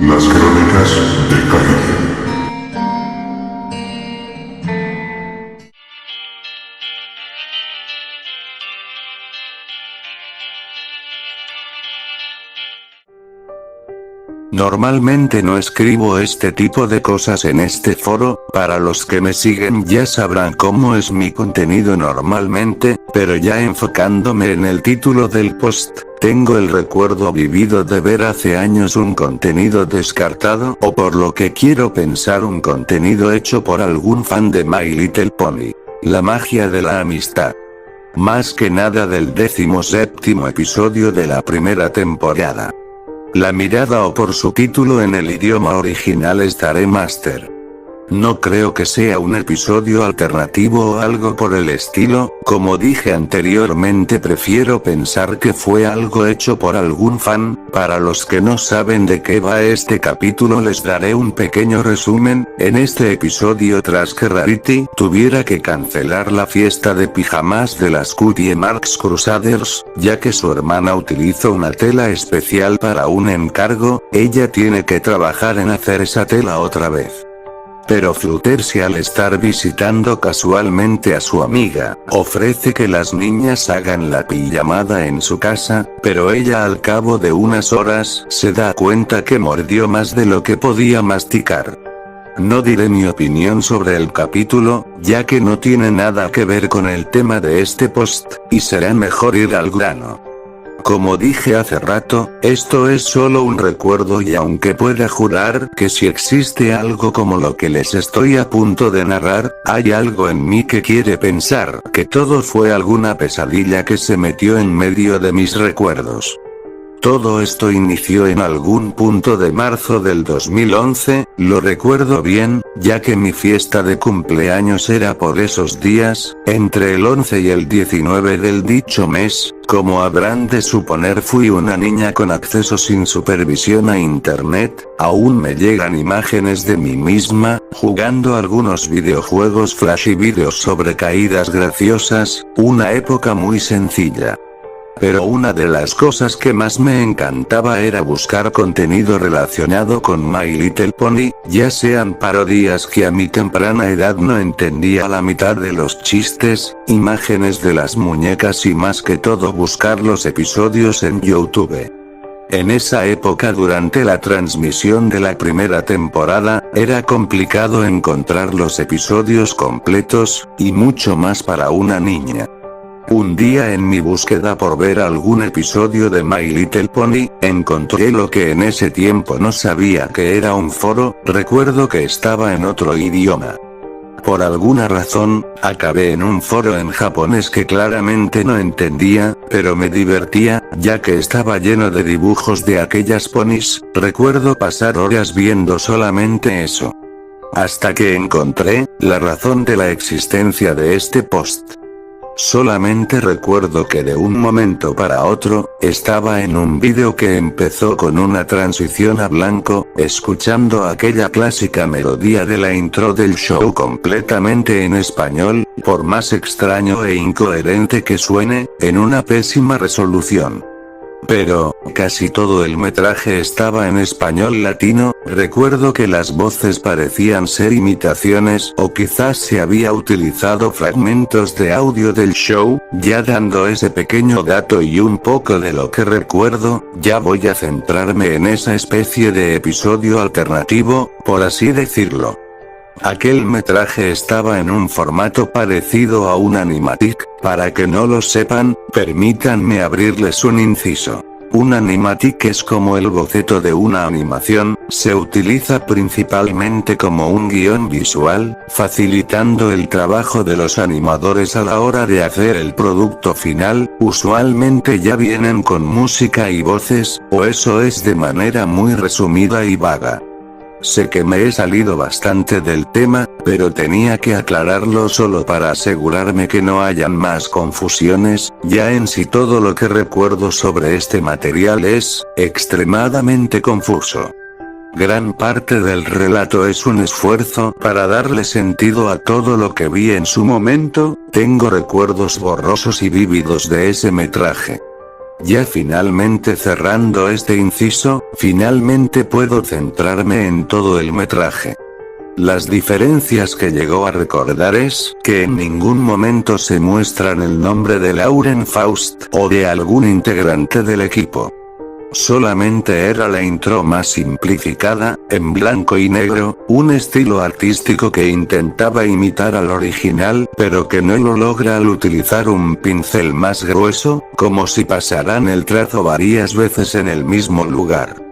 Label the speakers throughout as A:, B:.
A: Las crónicas de Kairi.
B: Normalmente no escribo este tipo de cosas en este foro, para los que me siguen ya sabrán cómo es mi contenido normalmente, pero ya enfocándome en el título del post, tengo el recuerdo vivido de ver hace años un contenido descartado o por lo que quiero pensar un contenido hecho por algún fan de My Little Pony. La magia de la amistad. Más que nada del 17º episodio de la primera temporada. La mirada o por su título en el idioma original Starry Master. No creo que sea un episodio alternativo o algo por el estilo, como dije anteriormente prefiero pensar que fue algo hecho por algún fan. Para los que no saben de qué va este capítulo les daré un pequeño resumen. En este episodio tras que Rarity tuviera que cancelar la fiesta de pijamas de las Cutie Marks Crusaders, ya que su hermana utilizó una tela especial para un encargo, ella tiene que trabajar en hacer esa tela otra vez. Pero Fluttershy al estar visitando casualmente a su amiga, ofrece que las niñas hagan la pijamada en su casa, pero ella al cabo de unas horas se da cuenta que mordió más de lo que podía masticar. No diré mi opinión sobre el capítulo, ya que no tiene nada que ver con el tema de este post, y será mejor ir al grano. Como dije hace rato, esto es solo un recuerdo y aunque pueda jurar que si existe algo como lo que les estoy a punto de narrar, hay algo en mí que quiere pensar que todo fue alguna pesadilla que se metió en medio de mis recuerdos. Todo esto inició en algún punto de marzo del 2011, lo recuerdo bien, ya que mi fiesta de cumpleaños era por esos días, entre el 11 y el 19 del dicho mes. Como habrán de suponer fui una niña con acceso sin supervisión a internet, aún me llegan imágenes de mí misma, jugando algunos videojuegos flash y vídeos sobre caídas graciosas, una época muy sencilla. Pero una de las cosas que más me encantaba era buscar contenido relacionado con My Little Pony, ya sean parodias que a mi temprana edad no entendía la mitad de los chistes, imágenes de las muñecas y más que todo buscar los episodios en YouTube. En esa época durante la transmisión de la primera temporada, era complicado encontrar los episodios completos, y mucho más para una niña. Un día en mi búsqueda por ver algún episodio de My Little Pony, encontré lo que en ese tiempo no sabía que era un foro, recuerdo que estaba en otro idioma. Por alguna razón, acabé en un foro en japonés que claramente no entendía, pero me divertía, ya que estaba lleno de dibujos de aquellas ponis, recuerdo pasar horas viendo solamente eso. Hasta que encontré la razón de la existencia de este post. Solamente recuerdo que de un momento para otro, estaba en un vídeo que empezó con una transición a blanco, escuchando aquella clásica melodía de la intro del show completamente en español, por más extraño e incoherente que suene, en una pésima resolución. Pero, casi todo el metraje estaba en español latino, recuerdo que las voces parecían ser imitaciones o quizás se había utilizado fragmentos de audio del show, ya dando ese pequeño dato y un poco de lo que recuerdo, ya voy a centrarme en esa especie de episodio alternativo, por así decirlo. Aquel metraje estaba en un formato parecido a un animatic, para que no lo sepan, permítanme abrirles un inciso. Un animatic es como el boceto de una animación, se utiliza principalmente como un guión visual, facilitando el trabajo de los animadores a la hora de hacer el producto final, usualmente ya vienen con música y voces, o eso es de manera muy resumida y vaga. Sé que me he salido bastante del tema, pero tenía que aclararlo solo para asegurarme que no hayan más confusiones, ya en sí todo lo que recuerdo sobre este material es extremadamente confuso. Gran parte del relato es un esfuerzo para darle sentido a todo lo que vi en su momento, tengo recuerdos borrosos y vívidos de ese metraje. Ya finalmente cerrando este inciso, finalmente puedo centrarme en todo el metraje. Las diferencias que llegó a recordar es que en ningún momento se muestran el nombre de Lauren Faust o de algún integrante del equipo. Solamente era la intro más simplificada, en blanco y negro, un estilo artístico que intentaba imitar al original, pero que no lo logra al utilizar un pincel más grueso, como si pasaran el trazo varias veces en el mismo lugar.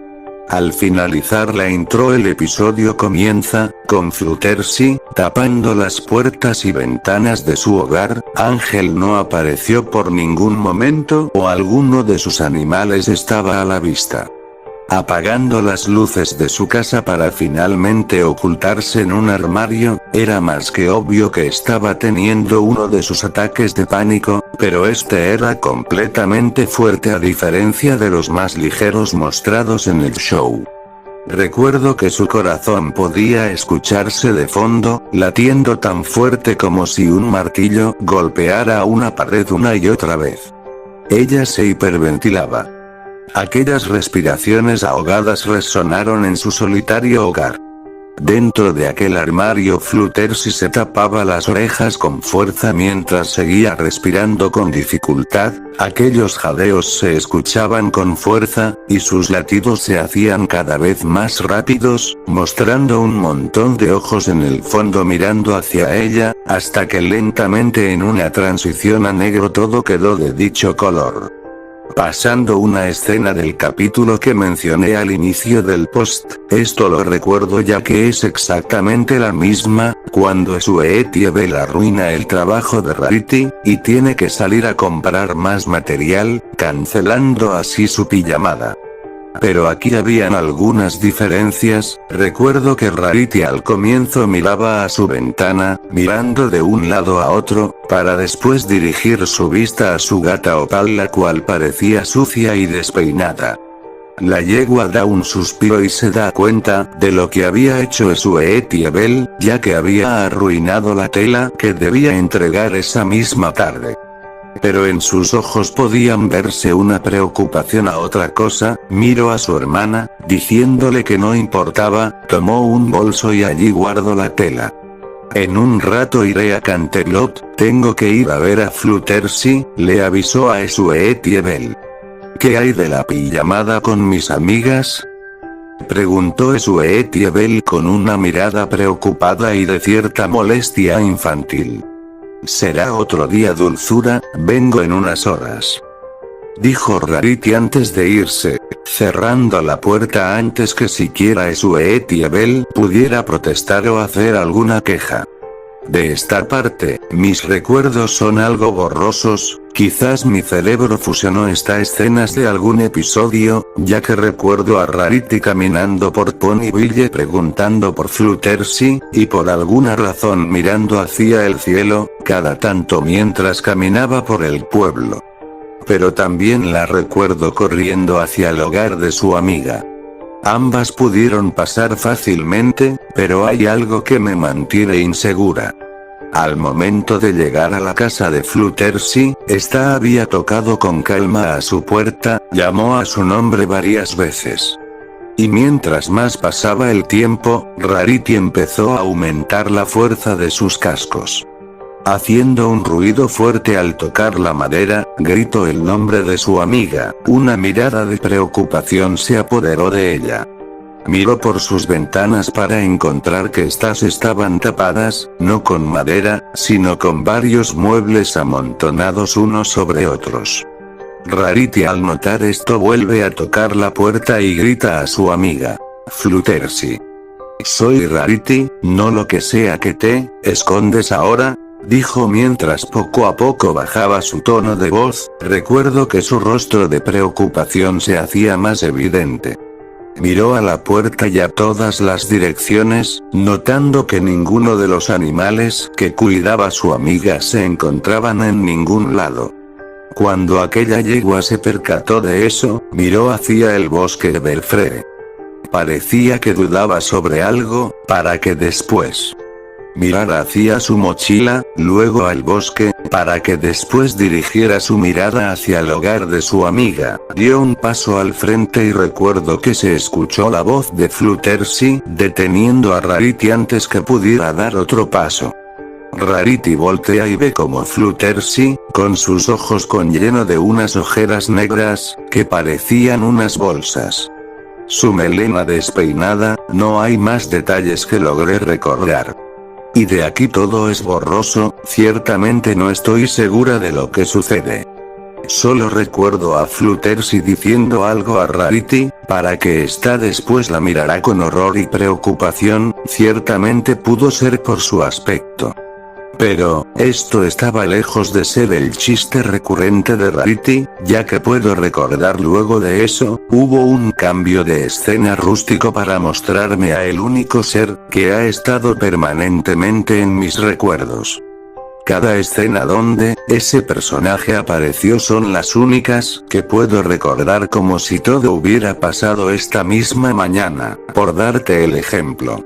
B: Al finalizar la intro el episodio comienza, con Fluttershy, tapando las puertas y ventanas de su hogar. Ángel no apareció por ningún momento o alguno de sus animales estaba a la vista. Apagando las luces de su casa para finalmente ocultarse en un armario, era más que obvio que estaba teniendo uno de sus ataques de pánico, pero este era completamente fuerte a diferencia de los más ligeros mostrados en el show. Recuerdo que su corazón podía escucharse de fondo, latiendo tan fuerte como si un martillo golpeara una pared una y otra vez. Ella se hiperventilaba. Aquellas respiraciones ahogadas resonaron en su solitario hogar. Dentro de aquel armario Fluttershy se tapaba las orejas con fuerza mientras seguía respirando con dificultad, aquellos jadeos se escuchaban con fuerza, y sus latidos se hacían cada vez más rápidos, mostrando un montón de ojos en el fondo mirando hacia ella, hasta que lentamente en una transición a negro todo quedó de dicho color. Pasando una escena del capítulo que mencioné al inicio del post, esto lo recuerdo ya que es exactamente la misma, cuando Sweetiebelle arruina el trabajo de Rarity, y tiene que salir a comprar más material, cancelando así su pijamada. Pero aquí habían algunas diferencias. Recuerdo que Rarity al comienzo miraba a su ventana, mirando de un lado a otro, para después dirigir su vista a su gata Opal, la cual parecía sucia y despeinada. La yegua da un suspiro y se da cuenta de lo que había hecho Sweetiebelle, ya que había arruinado la tela que debía entregar esa misma tarde. Pero en sus ojos podían verse una preocupación a otra cosa. Miró a su hermana, diciéndole que no importaba, tomó un bolso y allí guardó la tela. En un rato iré a Canterlot, tengo que ir a ver a Fluttershy, le avisó a Sweetiebelle. ¿Qué hay de la pijamada con mis amigas?, preguntó Sweetiebelle con una mirada preocupada y de cierta molestia infantil. Será otro día, dulzura, vengo en unas horas, dijo Rarity antes de irse, cerrando la puerta antes que siquiera Sweetiebelle pudiera protestar o hacer alguna queja. De esta parte, mis recuerdos son algo borrosos, quizás mi cerebro fusionó estas escenas de algún episodio, ya que recuerdo a Rarity caminando por Ponyville preguntando por Fluttershy, y por alguna razón mirando hacia el cielo, cada tanto mientras caminaba por el pueblo. Pero también la recuerdo corriendo hacia el hogar de su amiga. Ambas pudieron pasar fácilmente, pero hay algo que me mantiene insegura. Al momento de llegar a la casa de Fluttershy, esta había tocado con calma a su puerta, llamó a su nombre varias veces. Y mientras más pasaba el tiempo, Rarity empezó a aumentar la fuerza de sus cascos. Haciendo un ruido fuerte al tocar la madera, gritó el nombre de su amiga. Una mirada de preocupación se apoderó de ella. Miró por sus ventanas para encontrar que estas estaban tapadas, no con madera, sino con varios muebles amontonados unos sobre otros. Rarity al notar esto vuelve a tocar la puerta y grita a su amiga. Fluttershy. Soy Rarity, no lo que sea que te escondes ahora, dijo mientras poco a poco bajaba su tono de voz. Recuerdo que su rostro de preocupación se hacía más evidente. Miró a la puerta y a todas las direcciones, notando que ninguno de los animales que cuidaba su amiga se encontraban en ningún lado. Cuando aquella yegua se percató de eso, miró hacia el bosque de Belfrere. Parecía que dudaba sobre algo, para que después mirar hacia su mochila, luego al bosque, para que después dirigiera su mirada hacia el hogar de su amiga. Dio un paso al frente y recuerdo que se escuchó la voz de Fluttershy, deteniendo a Rarity antes que pudiera dar otro paso. Rarity voltea y ve como Fluttershy, con sus ojos con lleno de unas ojeras negras, que parecían unas bolsas. Su melena despeinada, no hay más detalles que logré recordar. Y de aquí todo es borroso, ciertamente no estoy segura de lo que sucede. Solo recuerdo a Fluttershy diciendo algo a Rarity, para que ésta después la mirará con horror y preocupación, ciertamente pudo ser por su aspecto. Pero, esto estaba lejos de ser el chiste recurrente de Rarity, ya que puedo recordar luego de eso, hubo un cambio de escena rústico para mostrarme a el único ser, que ha estado permanentemente en mis recuerdos. Cada escena donde, ese personaje apareció son las únicas, que puedo recordar como si todo hubiera pasado esta misma mañana, por darte el ejemplo.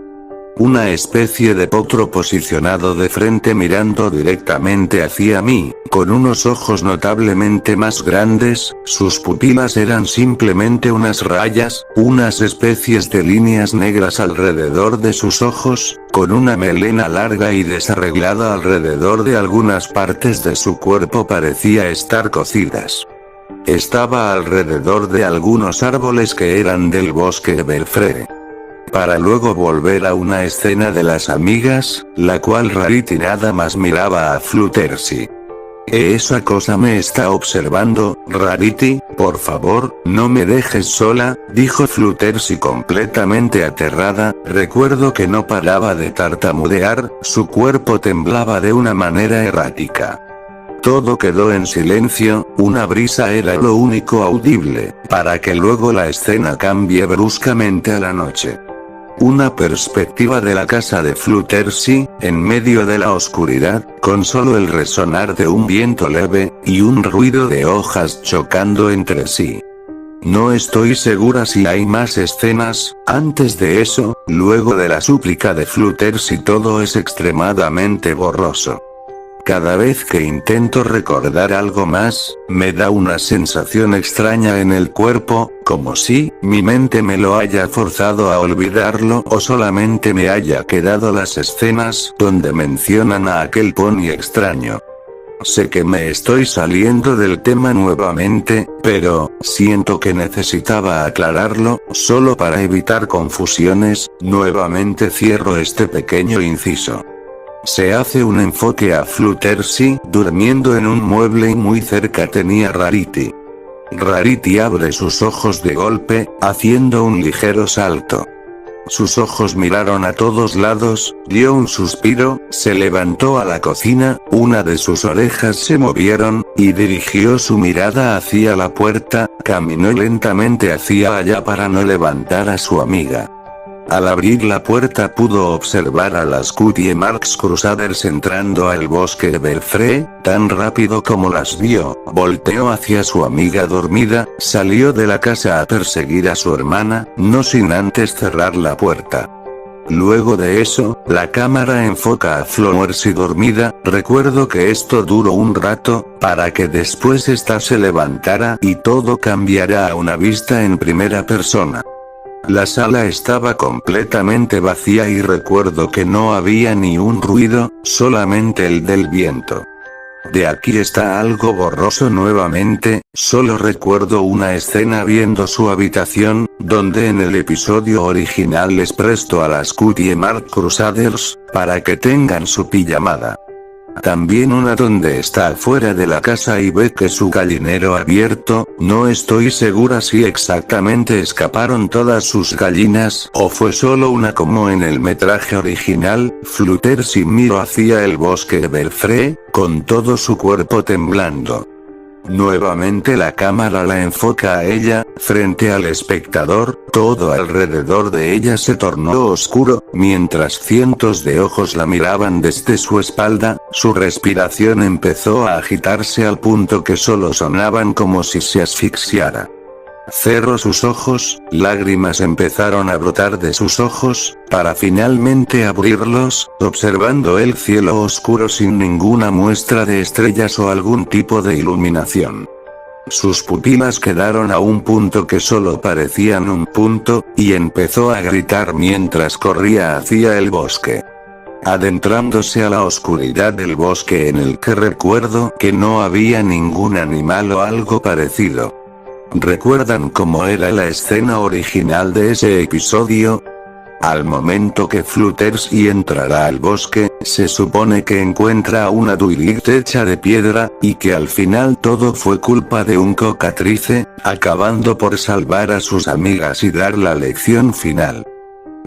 B: Una especie de potro posicionado de frente mirando directamente hacia mí, con unos ojos notablemente más grandes, sus pupilas eran simplemente unas rayas, unas especies de líneas negras alrededor de sus ojos, con una melena larga y desarreglada alrededor de algunas partes de su cuerpo parecía estar cocidas. Estaba alrededor de algunos árboles que eran del bosque de Belfree. Para luego volver a una escena de las amigas, la cual Rarity nada más miraba a Fluttershy. Esa cosa me está observando, Rarity, por favor, no me dejes sola, dijo Fluttershy completamente aterrada. Recuerdo que no paraba de tartamudear, su cuerpo temblaba de una manera errática. Todo quedó en silencio, una brisa era lo único audible, para que luego la escena cambie bruscamente a la noche. Una perspectiva de la casa de Fluttershy, en medio de la oscuridad, con solo el resonar de un viento leve, y un ruido de hojas chocando entre sí. No estoy segura si hay más escenas. Antes de eso, luego de la súplica de Fluttershy todo es extremadamente borroso. Cada vez que intento recordar algo más, me da una sensación extraña en el cuerpo, como si mi mente me lo haya forzado a olvidarlo o solamente me haya quedado las escenas donde mencionan a aquel pony extraño. Sé que me estoy saliendo del tema nuevamente, pero siento que necesitaba aclararlo, solo para evitar confusiones. Nuevamente cierro este pequeño inciso. Se hace un enfoque a Fluttershy durmiendo en un mueble y muy cerca tenía Rarity. Rarity abre sus ojos de golpe, haciendo un ligero salto. Sus ojos miraron a todos lados, dio un suspiro, se levantó a la cocina, una de sus orejas se movieron, y dirigió su mirada hacia la puerta, caminó lentamente hacia allá para no levantar a su amiga. Al abrir la puerta pudo observar a las Cutie Marks Crusaders entrando al bosque de Belfree, tan rápido como las vio, volteó hacia su amiga dormida, salió de la casa a perseguir a su hermana, no sin antes cerrar la puerta. Luego de eso, la cámara enfoca a Fluttershy dormida. Recuerdo que esto duró un rato, para que después ésta se levantara y todo cambiara a una vista en primera persona. La sala estaba completamente vacía y recuerdo que no había ni un ruido, solamente el del viento. De aquí está algo borroso nuevamente, solo recuerdo una escena viendo su habitación, donde en el episodio original les presto a las Cutie Mark Crusaders, para que tengan su pijamada. También una donde está afuera de la casa y ve que su gallinero abierto, no estoy segura si exactamente escaparon todas sus gallinas o fue solo una como en el metraje original. Fluttershy miró hacia el bosque de Belfree, con todo su cuerpo temblando. Nuevamente la cámara la enfoca a ella, frente al espectador, todo alrededor de ella se tornó oscuro, mientras cientos de ojos la miraban desde su espalda, su respiración empezó a agitarse al punto que solo sonaban como si se asfixiara. Cerró sus ojos, lágrimas empezaron a brotar de sus ojos, para finalmente abrirlos, observando el cielo oscuro sin ninguna muestra de estrellas o algún tipo de iluminación. Sus pupilas quedaron a un punto que solo parecían un punto, y empezó a gritar mientras corría hacia el bosque. Adentrándose a la oscuridad del bosque en el que recuerdo que no había ningún animal o algo parecido. ¿Recuerdan cómo era la escena original de ese episodio? Al momento que Fluttershy entrará al bosque, se supone que encuentra una Twilight hecha de piedra, y que al final todo fue culpa de un cocatrice, acabando por salvar a sus amigas y dar la lección final.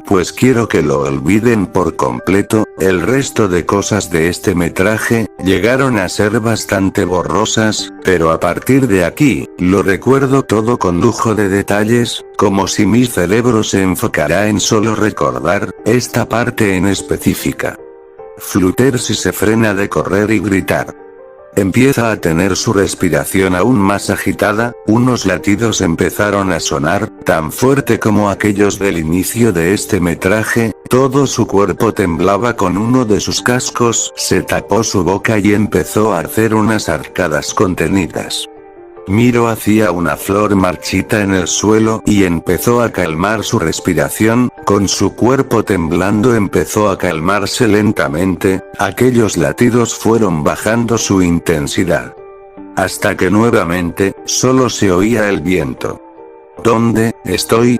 B: Pues quiero que lo olviden por completo. El resto de cosas de este metraje llegaron a ser bastante borrosas, pero a partir de aquí, lo recuerdo todo con lujo de detalles, como si mi cerebro se enfocara en solo recordar esta parte en específica. Fluttershy se frena de correr y gritar. Empieza a tener su respiración aún más agitada, unos latidos empezaron a sonar, tan fuerte como aquellos del inicio de este metraje, todo su cuerpo temblaba con uno de sus cascos, se tapó su boca y empezó a hacer unas arcadas contenidas. Miró hacia una flor marchita en el suelo y empezó a calmar su respiración, con su cuerpo temblando empezó a calmarse lentamente, aquellos latidos fueron bajando su intensidad. Hasta que nuevamente, solo se oía el viento. ¿Dónde estoy?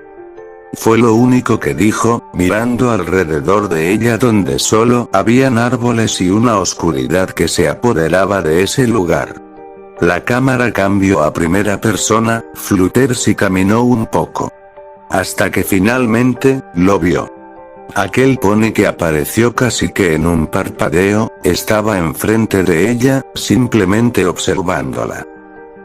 B: Fue lo único que dijo, mirando alrededor de ella donde solo habían árboles y una oscuridad que se apoderaba de ese lugar. La cámara cambió a primera persona, Fluttershy caminó un poco. Hasta que finalmente, lo vio. Aquel pony que apareció casi que en un parpadeo, estaba enfrente de ella, simplemente observándola.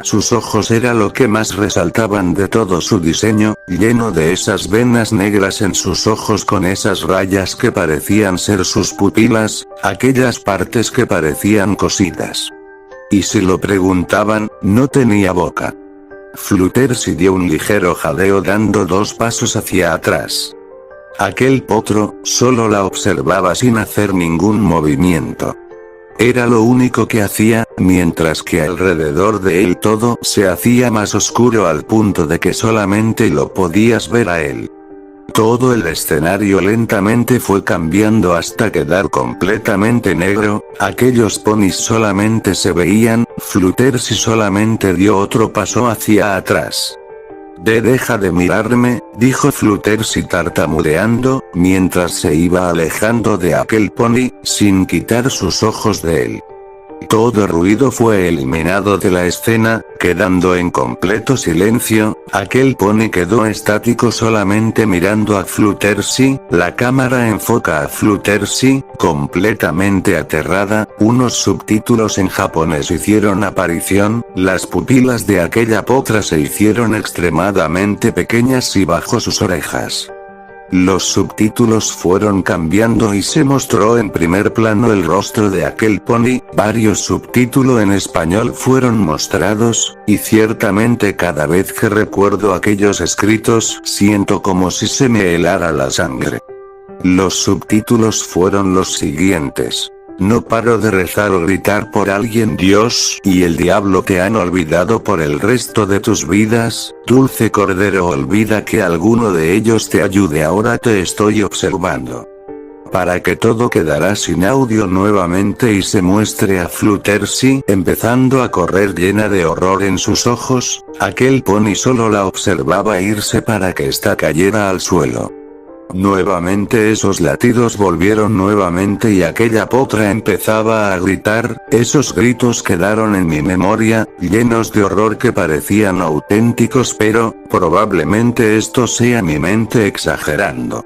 B: Sus ojos era lo que más resaltaban de todo su diseño, lleno de esas venas negras en sus ojos con esas rayas que parecían ser sus pupilas, aquellas partes que parecían cosidas. Y si lo preguntaban, no tenía boca. Fluttershy dio un ligero jadeo dando 2 pasos hacia atrás. Aquel potro, solo la observaba sin hacer ningún movimiento. Era lo único que hacía, mientras que alrededor de él todo se hacía más oscuro al punto de que solamente lo podías ver a él. Todo el escenario lentamente fue cambiando hasta quedar completamente negro, aquellos ponis solamente se veían, Fluttershy solamente dio otro paso hacia atrás. Deja de mirarme, dijo Fluttershy tartamudeando, mientras se iba alejando de aquel pony, sin quitar sus ojos de él. Todo ruido fue eliminado de la escena, quedando en completo silencio, aquel pony quedó estático solamente mirando a Fluttershy, la cámara enfoca a Fluttershy, completamente aterrada, unos subtítulos en japonés hicieron aparición, las pupilas de aquella potra se hicieron extremadamente pequeñas y bajo sus orejas. Los subtítulos fueron cambiando y se mostró en primer plano el rostro de aquel pony, varios subtítulos en español fueron mostrados, y ciertamente cada vez que recuerdo aquellos escritos siento como si se me helara la sangre. Los subtítulos fueron los siguientes. No paro de rezar o gritar por alguien Dios y el diablo te han olvidado por el resto de tus vidas, dulce cordero olvida que alguno de ellos te ayude ahora te estoy observando. Para que todo quedará sin audio nuevamente y se muestre a Fluttershy empezando a correr llena de horror en sus ojos, aquel pony solo la observaba irse para que ésta cayera al suelo. Nuevamente esos latidos volvieron nuevamente y aquella potra empezaba a gritar, esos gritos quedaron en mi memoria, llenos de horror que parecían auténticos pero, probablemente esto sea mi mente exagerando.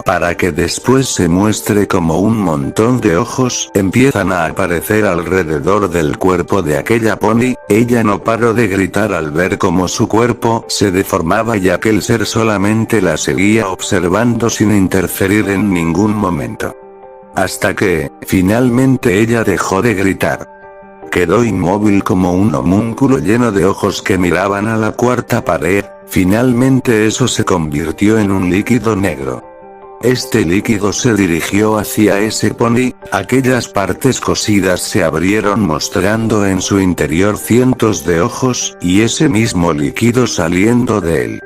B: Para que después se muestre como un montón de ojos empiezan a aparecer alrededor del cuerpo de aquella pony, ella no paró de gritar al ver cómo su cuerpo se deformaba y aquel ser solamente la seguía observando sin interferir en ningún momento. Hasta que, finalmente ella dejó de gritar. quedó inmóvil como un homúnculo lleno de ojos que miraban a la cuarta pared. Finalmente eso se convirtió en un líquido negro. Este líquido se dirigió hacia ese pony, aquellas partes cosidas se abrieron mostrando en su interior cientos de ojos, y ese mismo líquido saliendo de él.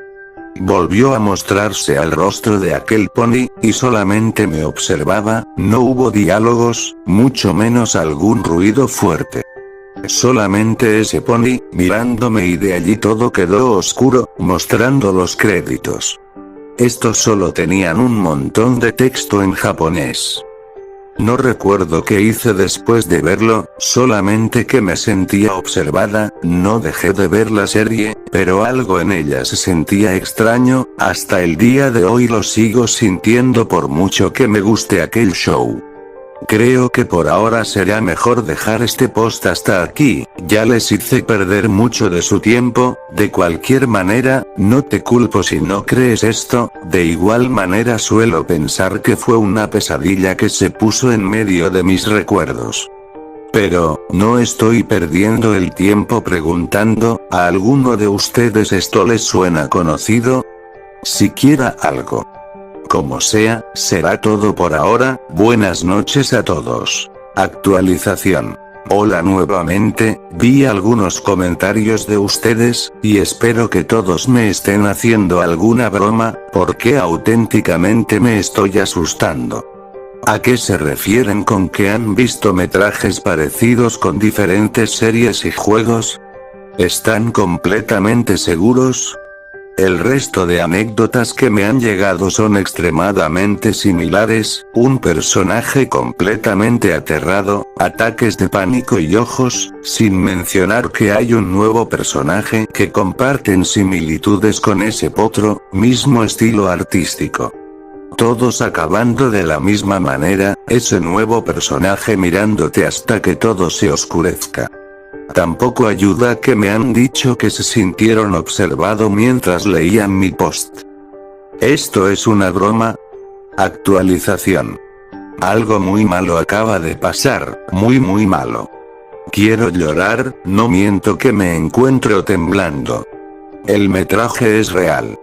B: Volvió a mostrarse al rostro de aquel pony, y solamente me observaba, no hubo diálogos, mucho menos algún ruido fuerte. Solamente ese pony, mirándome, y de allí todo quedó oscuro, mostrando los créditos. Estos solo tenían un montón de texto en japonés. No recuerdo qué hice después de verlo, solamente que me sentía observada. No dejé de ver la serie, pero algo en ella se sentía extraño, hasta el día de hoy lo sigo sintiendo por mucho que me guste aquel show. Creo que por ahora será mejor dejar este post hasta aquí, ya les hice perder mucho de su tiempo. De cualquier manera, no te culpo si no crees esto. De igual manera suelo pensar que fue una pesadilla que se puso en medio de mis recuerdos. Pero, no estoy perdiendo el tiempo preguntando, ¿a alguno de ustedes esto les suena conocido? Siquiera algo. Como sea, será todo por ahora. Buenas noches a todos. Actualización. Hola nuevamente, vi algunos comentarios de ustedes, y espero que todos me estén haciendo alguna broma, porque auténticamente me estoy asustando. ¿A qué se refieren con que han visto metrajes parecidos con diferentes series y juegos? ¿Están completamente seguros? El resto de anécdotas que me han llegado son extremadamente similares: un personaje completamente aterrado, ataques de pánico y ojos, sin mencionar que hay un nuevo personaje que comparten similitudes con ese potro, mismo estilo artístico. Todos acabando de la misma manera, ese nuevo personaje mirándote hasta que todo se oscurezca. Tampoco ayuda que me han dicho que se sintieron observado mientras leían mi post. ¿Esto es una broma? Actualización. Algo muy malo acaba de pasar, muy malo. Quiero llorar, no miento que me encuentro temblando. El metraje es real.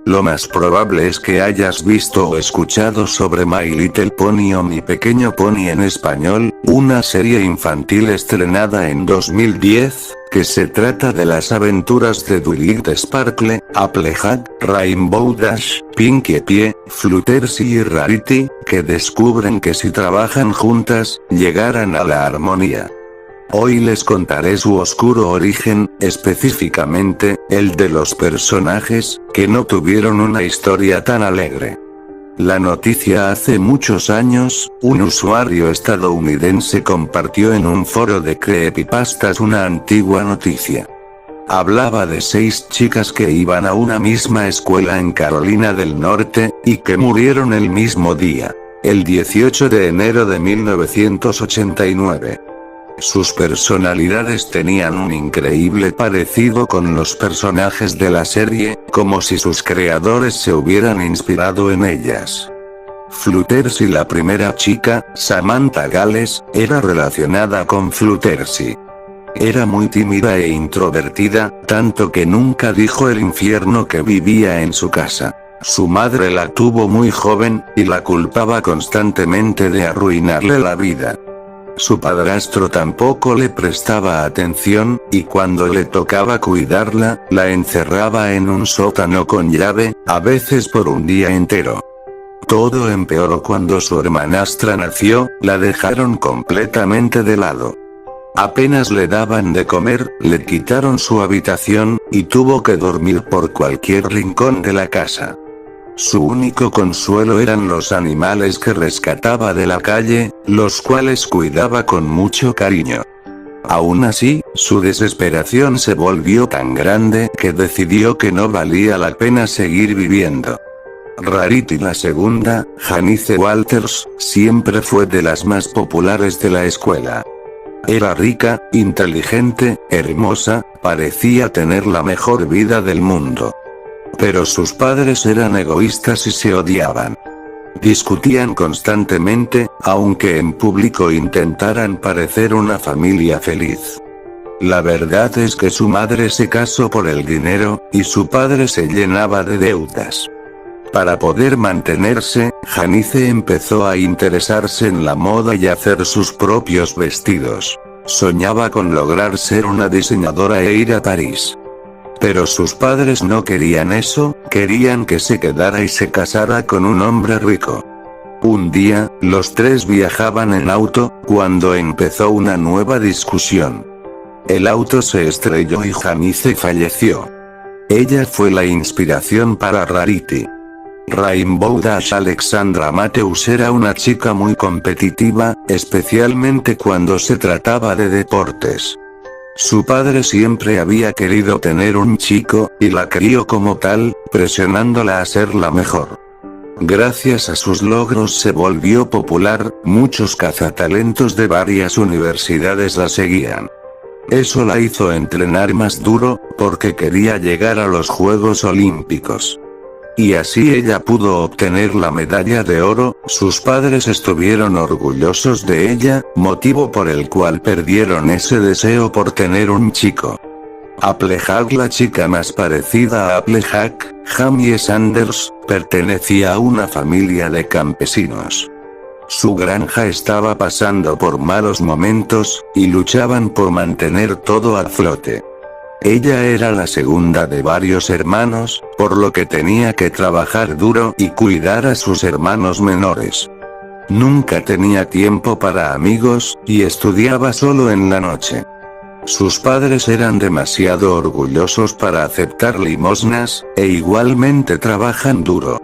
B: Lo más probable es que hayas visto o escuchado sobre My Little Pony o Mi Pequeño Pony en español, una serie infantil estrenada en 2010, que se trata de las aventuras de Twilight Sparkle, Applejack, Rainbow Dash, Pinkie Pie, Fluttershy y Rarity, que descubren que si trabajan juntas, llegarán a la armonía. Hoy les contaré su oscuro origen, específicamente, el de los personajes, que no tuvieron una historia tan alegre. La noticia: hace muchos años, un usuario estadounidense compartió en un foro de creepypastas una antigua noticia. Hablaba de 6 chicas que iban a una misma escuela en Carolina del Norte, y que murieron el mismo día, el 18 de enero de 1989. Sus personalidades tenían un increíble parecido con los personajes de la serie, como si sus creadores se hubieran inspirado en ellas. Fluttershy, la primera chica, Samantha Gales, era relacionada con Fluttershy. Era muy tímida e introvertida, tanto que nunca dijo el infierno que vivía en su casa. Su madre la tuvo muy joven, y la culpaba constantemente de arruinarle la vida. Su padrastro tampoco le prestaba atención, y cuando le tocaba cuidarla, la encerraba en un sótano con llave, a veces por un día entero. Todo empeoró cuando su hermanastra nació, la dejaron completamente de lado. Apenas le daban de comer, le quitaron su habitación, y tuvo que dormir por cualquier rincón de la casa. Su único consuelo eran los animales que rescataba de la calle, los cuales cuidaba con mucho cariño. Aún así, su desesperación se volvió tan grande que decidió que no valía la pena seguir viviendo. Rarity, la segunda, Janice Walters, siempre fue de las más populares de la escuela. Era rica, inteligente, hermosa, parecía tener la mejor vida del mundo. Pero sus padres eran egoístas y se odiaban. Discutían constantemente, aunque en público intentaran parecer una familia feliz. La verdad es que su madre se casó por el dinero, y su padre se llenaba de deudas. Para poder mantenerse, Janice empezó a interesarse en la moda y hacer sus propios vestidos. Soñaba con lograr ser una diseñadora e ir a París. Pero sus padres no querían eso, querían que se quedara y se casara con un hombre rico. Un día, los tres viajaban en auto, cuando empezó una nueva discusión. El auto se estrelló y Janice falleció. Ella fue la inspiración para Rarity. Rainbow Dash Alexandra Matthews era una chica muy competitiva, especialmente cuando se trataba de deportes. Su padre siempre había querido tener un chico, y la crió como tal, presionándola a ser la mejor. Gracias a sus logros se volvió popular, muchos cazatalentos de varias universidades la seguían. Eso la hizo entrenar más duro, porque quería llegar a los Juegos Olímpicos. Y así ella pudo obtener la medalla de oro. Sus padres estuvieron orgullosos de ella, motivo por el cual perdieron ese deseo por tener un chico. Applejack, la chica más parecida a Applejack, Jamie Sanders, pertenecía a una familia de campesinos. Su granja estaba pasando por malos momentos, y luchaban por mantener todo a flote. Ella era la segunda de varios hermanos, por lo que tenía que trabajar duro y cuidar a sus hermanos menores. Nunca tenía tiempo para amigos, y estudiaba solo en la noche. Sus padres eran demasiado orgullosos para aceptar limosnas, e igualmente trabajan duro.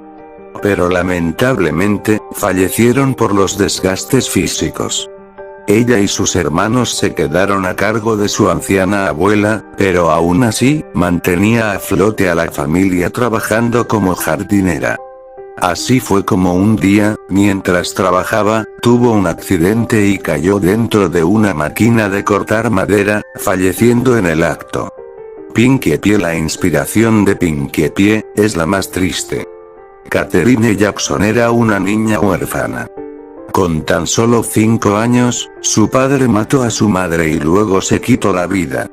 B: Pero lamentablemente, fallecieron por los desgastes físicos. Ella y sus hermanos se quedaron a cargo de su anciana abuela, pero aún así, mantenía a flote a la familia trabajando como jardinera. Así fue como un día, mientras trabajaba, tuvo un accidente y cayó dentro de una máquina de cortar madera, falleciendo en el acto. Pinkie Pie, la inspiración de Pinkie Pie, es la más triste. Katherine Jackson era una niña huérfana. Con tan solo 5 años, su padre mató a su madre y luego se quitó la vida.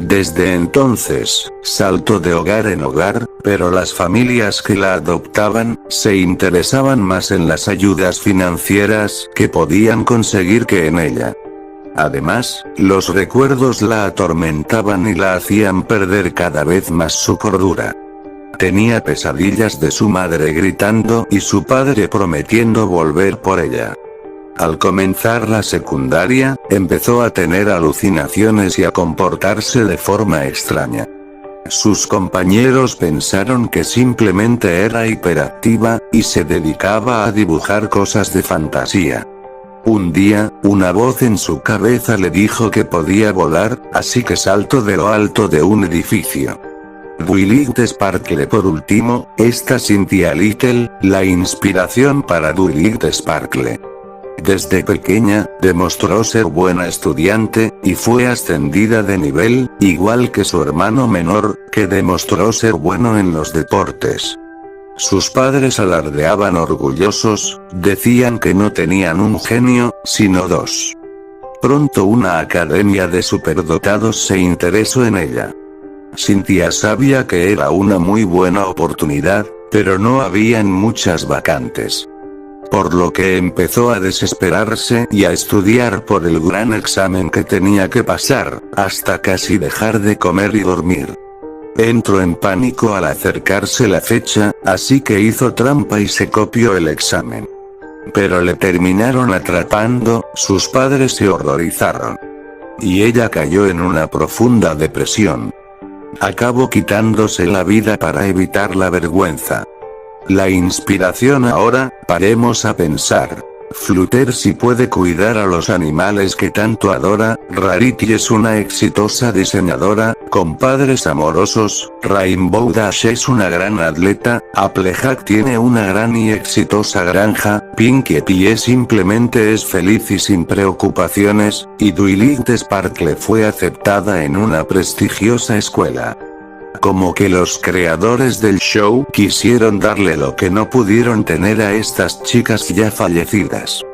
B: Desde entonces, saltó de hogar en hogar, pero las familias que la adoptaban, se interesaban más en las ayudas financieras que podían conseguir que en ella. Además, los recuerdos la atormentaban y la hacían perder cada vez más su cordura. Tenía pesadillas de su madre gritando y su padre prometiendo volver por ella. Al comenzar la secundaria, empezó a tener alucinaciones y a comportarse de forma extraña. Sus compañeros pensaron que simplemente era hiperactiva, y se dedicaba a dibujar cosas de fantasía. Un día, una voz en su cabeza le dijo que podía volar, así que saltó de lo alto de un edificio. Dwight Sparkle. Por último, está Cynthia Little, la inspiración para Dwight Sparkle. Desde pequeña, demostró ser buena estudiante, y fue ascendida de nivel, igual que su hermano menor, que demostró ser bueno en los deportes. Sus padres alardeaban orgullosos, decían que no tenían un genio, sino dos. Pronto una academia de superdotados se interesó en ella. Cynthia sabía que era una muy buena oportunidad, pero no habían muchas vacantes. Por lo que empezó a desesperarse y a estudiar por el gran examen que tenía que pasar, hasta casi dejar de comer y dormir. Entró en pánico al acercarse la fecha, así que hizo trampa y se copió el examen. Pero le terminaron atrapando, sus padres se horrorizaron. Y ella cayó en una profunda depresión. Acabó quitándose la vida para evitar la vergüenza. La inspiración ahora, paremos a pensar. Flutter sí puede cuidar a los animales que tanto adora. Rarity es una exitosa diseñadora, con padres amorosos. Rainbow Dash es una gran atleta. Applejack tiene una gran y exitosa granja. Pinkie Pie simplemente es feliz y sin preocupaciones, y Dwight Sparkle fue aceptada en una prestigiosa escuela. como que los creadores del show quisieron darle lo que no pudieron tener a estas chicas ya fallecidas.